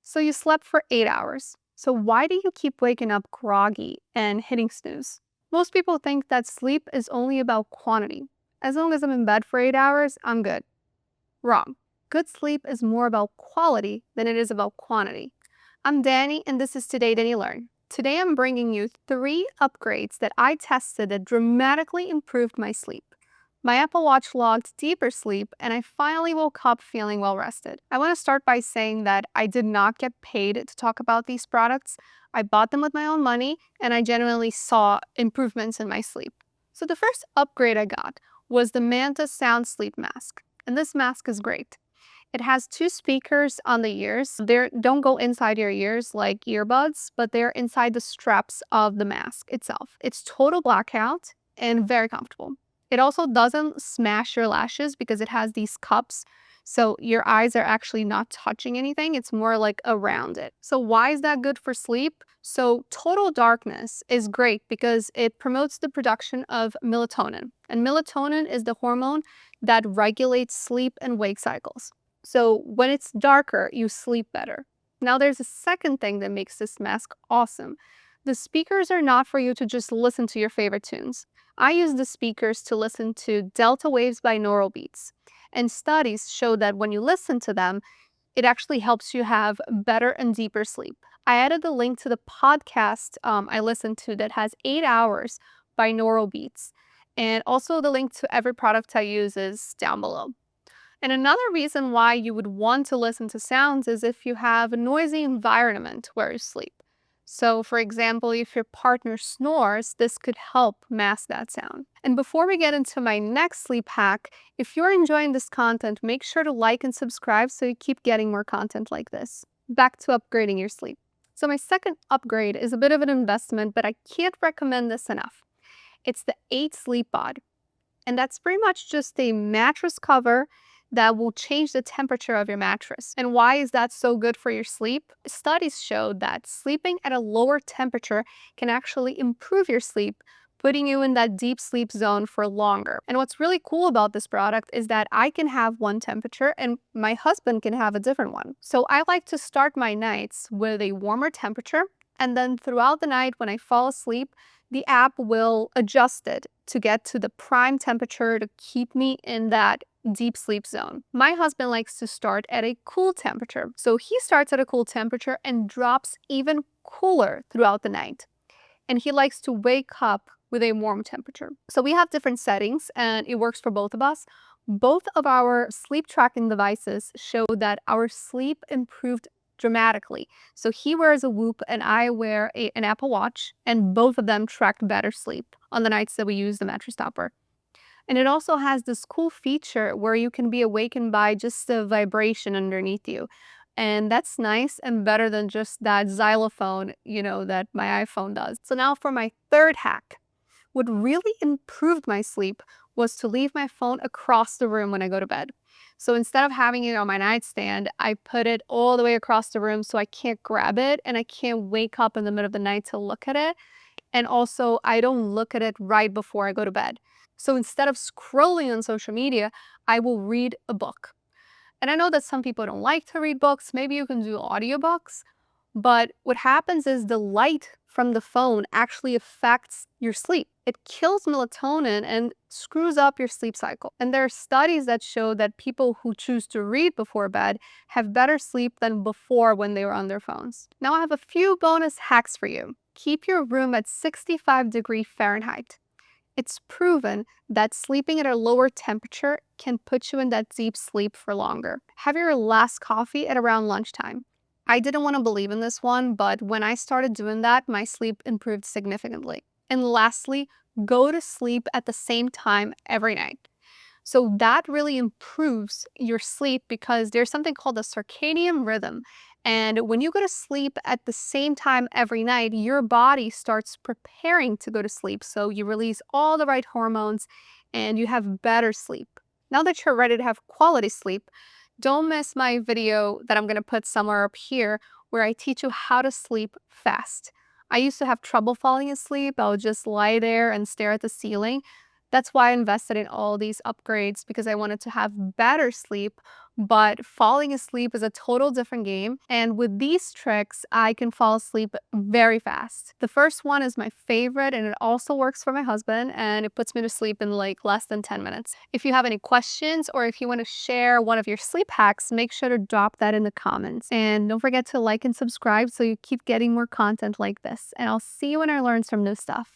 So you slept for 8 hours. So why do you keep waking up groggy and hitting snooze? Most people think that sleep is only about quantity. As long as I'm in bed for 8 hours, I'm good. Wrong. Good sleep is more about quality than it is about quantity. I'm Danny, and this is Today Danny Learn. Today I'm bringing you 3 upgrades that I tested that dramatically improved my sleep. My Apple Watch logged deeper sleep, and I finally woke up feeling well rested. I want to start by saying that I did not get paid to talk about these products. I bought them with my own money, and I genuinely saw improvements in my sleep. So the first upgrade I got was the Manta Sound Sleep Mask, and this mask is great. It has 2 speakers on the ears. They don't go inside your ears like earbuds, but they're inside the straps of the mask itself. It's total blackout and very comfortable. It also doesn't smash your lashes because it has these cups, so your eyes are actually not touching anything. It's more like around it. So why is that good for sleep? So total darkness is great because it promotes the production of melatonin. And melatonin is the hormone that regulates sleep and wake cycles. So when it's darker, you sleep better. Now there's a second thing that makes this mask awesome. The speakers are not for you to just listen to your favorite tunes. I use the speakers to listen to delta waves binaural beats. And studies show that when you listen to them, it actually helps you have better and deeper sleep. I added the link to the podcast I listened to that has 8 hours binaural beats. And also the link to every product I use is down below. And another reason why you would want to listen to sounds is if you have a noisy environment where you sleep. So, for example, if your partner snores, this could help mask that sound. And before we get into my next sleep hack, if you're enjoying this content, make sure to like and subscribe so you keep getting more content like this. Back to upgrading your sleep. So my second upgrade is a bit of an investment, but I can't recommend this enough. It's the 8 Sleep Pod. And that's pretty much just a mattress cover that will change the temperature of your mattress. And why is that so good for your sleep? Studies show that sleeping at a lower temperature can actually improve your sleep, putting you in that deep sleep zone for longer. And what's really cool about this product is that I can have one temperature and my husband can have a different one. So I like to start my nights with a warmer temperature, and then throughout the night when I fall asleep, the app will adjust it to get to the prime temperature to keep me in that deep sleep zone. My husband likes to start at a cool temperature. So he starts at a cool temperature and drops even cooler throughout the night. And he likes to wake up with a warm temperature. So we have different settings and it works for both of us. Both of our sleep tracking devices show that our sleep improved dramatically. So he wears a Whoop and I wear an Apple Watch, and both of them track better sleep on the nights that we use the mattress topper. And it also has this cool feature where you can be awakened by just the vibration underneath you. And that's nice and better than just that xylophone, that my iPhone does. So now for my third hack. What really improved my sleep was to leave my phone across the room when I go to bed. So instead of having it on my nightstand, I put it all the way across the room so I can't grab it and I can't wake up in the middle of the night to look at it. And also, I don't look at it right before I go to bed. So instead of scrolling on social media, I will read a book. And I know that some people don't like to read books. Maybe you can do audiobooks. But what happens is the light from the phone actually affects your sleep. It kills melatonin and screws up your sleep cycle. And there are studies that show that people who choose to read before bed have better sleep than before when they were on their phones. Now I have a few bonus hacks for you. Keep your room at 65 degrees Fahrenheit. It's proven that sleeping at a lower temperature can put you in that deep sleep for longer. Have your last coffee at around lunchtime. I didn't want to believe in this one, but when I started doing that, my sleep improved significantly. And lastly, go to sleep at the same time every night. So that really improves your sleep because there's something called the circadian rhythm. And when you go to sleep at the same time every night, your body starts preparing to go to sleep. So you release all the right hormones and you have better sleep. Now that you're ready to have quality sleep, don't miss my video that I'm going to put somewhere up here where I teach you how to sleep fast. I used to have trouble falling asleep. I would just lie there and stare at the ceiling. That's why I invested in all these upgrades, because I wanted to have better sleep but falling asleep is a total different game. And with these tricks, I can fall asleep very fast. The first one is my favorite, and it also works for my husband, and it puts me to sleep in like less than 10 minutes. If you have any questions or if you want to share one of your sleep hacks, make sure to drop that in the comments. And don't forget to like and subscribe so you keep getting more content like this. And I'll see you when I learn some new stuff.